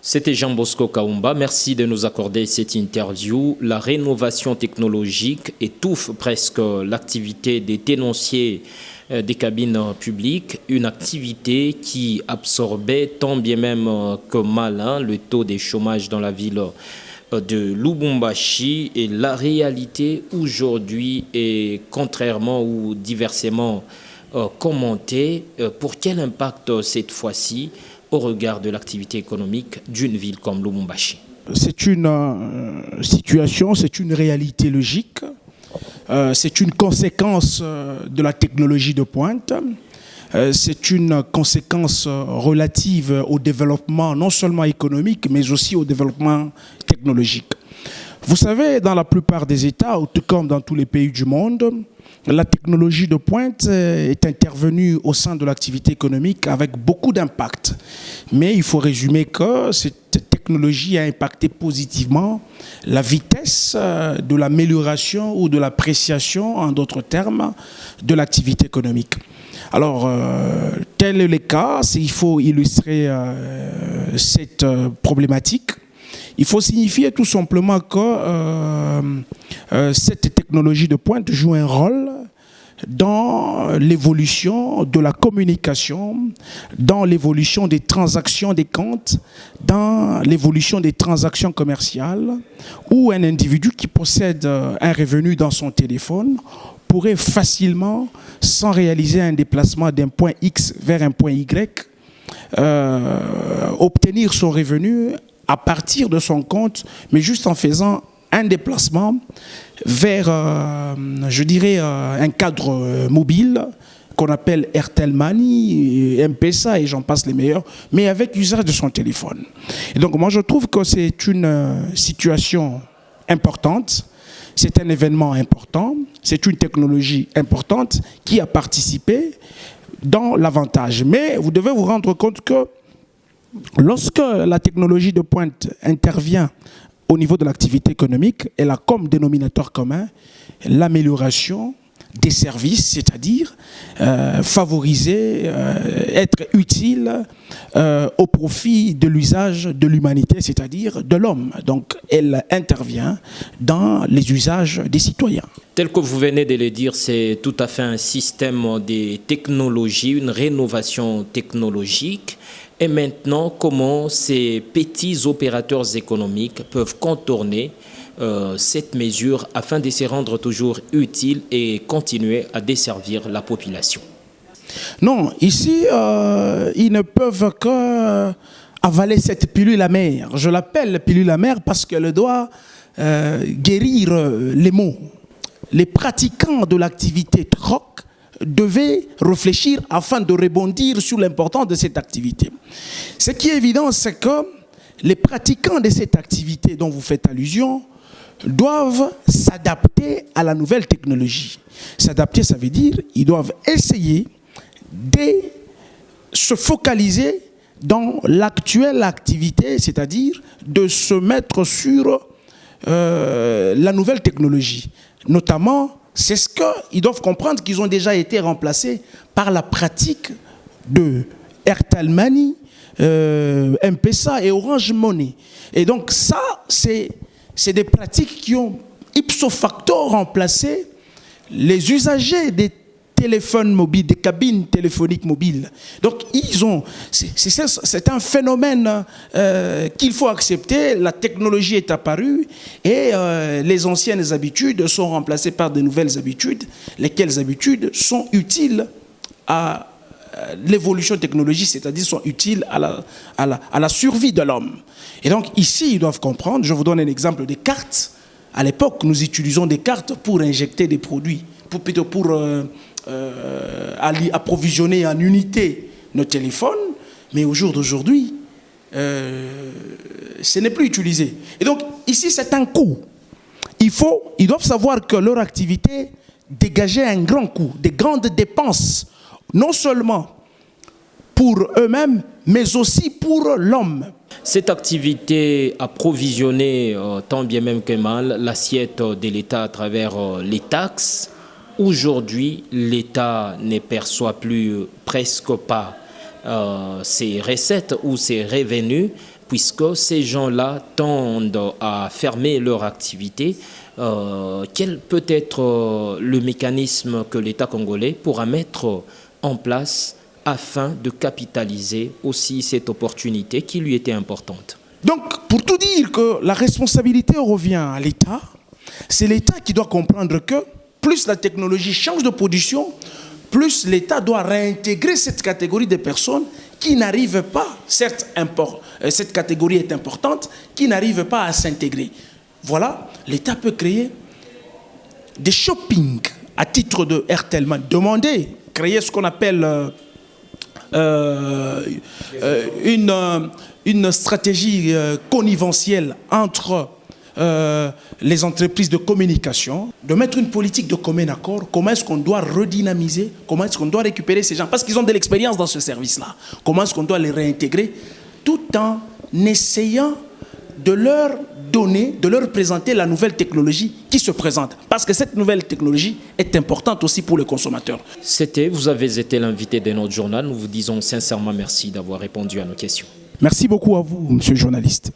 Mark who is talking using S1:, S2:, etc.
S1: C'était Jean Bosco Kaumba. Merci de nous accorder cette interview. La rénovation technologique étouffe presque l'activité des tenanciers des cabines publiques, une activité qui absorbait tant bien même que mal le taux des chômages dans la ville de Lubumbashi. Et la réalité aujourd'hui est contrairement ou diversement commentée. Pour quel impact cette fois-ci au regard de l'activité économique d'une ville comme Lubumbashi?
S2: C'est une situation, c'est une réalité logique, c'est une conséquence de la technologie de pointe, c'est une conséquence relative au développement non seulement économique, mais aussi au développement technologique. Vous savez, dans la plupart des États, tout comme dans tous les pays du monde, la technologie de pointe est intervenue au sein de l'activité économique avec beaucoup d'impact. Mais il faut résumer que cette technologie a impacté positivement la vitesse de l'amélioration ou de l'appréciation, en d'autres termes, de l'activité économique. Alors, tel est le cas, il faut illustrer cette problématique. Il faut signifier tout simplement que cette technologie de pointe joue un rôle dans l'évolution de la communication, dans l'évolution des transactions des comptes, dans l'évolution des transactions commerciales, où un individu qui possède un revenu dans son téléphone pourrait facilement, sans réaliser un déplacement d'un point X vers un point Y, obtenir son revenu à partir de son compte, mais juste en faisant un déplacement vers, je dirais, un cadre mobile qu'on appelle Airtel Money, M-Pesa et j'en passe les meilleurs, mais avec l'usage de son téléphone. Et donc moi je trouve que c'est une situation importante, c'est un événement important, c'est une technologie importante qui a participé dans l'avantage. Mais vous devez vous rendre compte que lorsque la technologie de pointe intervient au niveau de l'activité économique, elle a comme dénominateur commun l'amélioration des services, c'est-à-dire favoriser, être utile au profit de l'usage de l'humanité, c'est-à-dire de l'homme. Donc elle intervient dans les usages des citoyens.
S1: Tel que vous venez de le dire, c'est tout à fait un système de technologie, une rénovation technologique. Et maintenant, comment ces petits opérateurs économiques peuvent contourner cette mesure afin de se rendre toujours utiles et continuer à desservir la population?
S2: Non, ici, ils ne peuvent qu'avaler cette pilule amère. Je l'appelle pilule amère parce qu'elle doit guérir les maux. Les pratiquants de l'activité troc devaient réfléchir afin de rebondir sur l'importance de cette activité. Ce qui est évident, c'est que les pratiquants de cette activité dont vous faites allusion doivent s'adapter à la nouvelle technologie. S'adapter, ça veut dire qu'ils doivent essayer de se focaliser dans l'actuelle activité, c'est-à-dire de se mettre sur la nouvelle technologie. Notamment, c'est ce qu'ils doivent comprendre qu'ils ont déjà été remplacés par la pratique de Airtel Money, M-Pesa et Orange Money. Et donc ça, c'est des pratiques qui ont ipso facto remplacé les usagers des téléphones mobiles, des cabines téléphoniques mobiles. Donc c'est un phénomène qu'il faut accepter. La technologie est apparue et les anciennes habitudes sont remplacées par de nouvelles habitudes, lesquelles habitudes sont utiles à l'évolution technologique, c'est-à-dire sont utiles à la survie de l'homme. Et donc ici, ils doivent comprendre, je vous donne un exemple des cartes. À l'époque, nous utilisons des cartes pour injecter des produits, pour approvisionner en unité nos téléphones, mais au jour d'aujourd'hui, ce n'est plus utilisé. Et donc ici, c'est un coût. Ils doivent savoir que leur activité dégageait un grand coût, des grandes dépenses, non seulement pour eux-mêmes, mais aussi pour l'homme.
S1: Cette activité approvisionné tant bien même que mal l'assiette de l'État à travers les taxes. Aujourd'hui, l'État ne perçoit plus presque pas ses recettes ou ses revenus puisque ces gens-là tendent à fermer leur activité. Quel peut être le mécanisme que l'État congolais pourra mettre en place afin de capitaliser aussi cette opportunité qui lui était importante?
S2: Donc, pour tout dire que la responsabilité revient à l'État, c'est l'État qui doit comprendre que plus la technologie change de position, plus l'État doit réintégrer cette catégorie de personnes qui n'arrivent pas, certes, cette catégorie est importante, qui n'arrivent pas à s'intégrer. Voilà, l'État peut créer des shopping à titre de Airtelman, demander, créer ce qu'on appelle une stratégie conniventielle entre les entreprises de communication, de mettre une politique de commun accord, comment est-ce qu'on doit redynamiser, comment est-ce qu'on doit récupérer ces gens, parce qu'ils ont de l'expérience dans ce service-là, comment est-ce qu'on doit les réintégrer, tout en essayant de leur donner, de leur présenter la nouvelle technologie qui se présente. Parce que cette nouvelle technologie est importante aussi pour les consommateurs.
S1: Vous avez été l'invité de notre journal. Nous vous disons sincèrement merci d'avoir répondu à nos questions.
S2: Merci beaucoup à vous, monsieur le journaliste.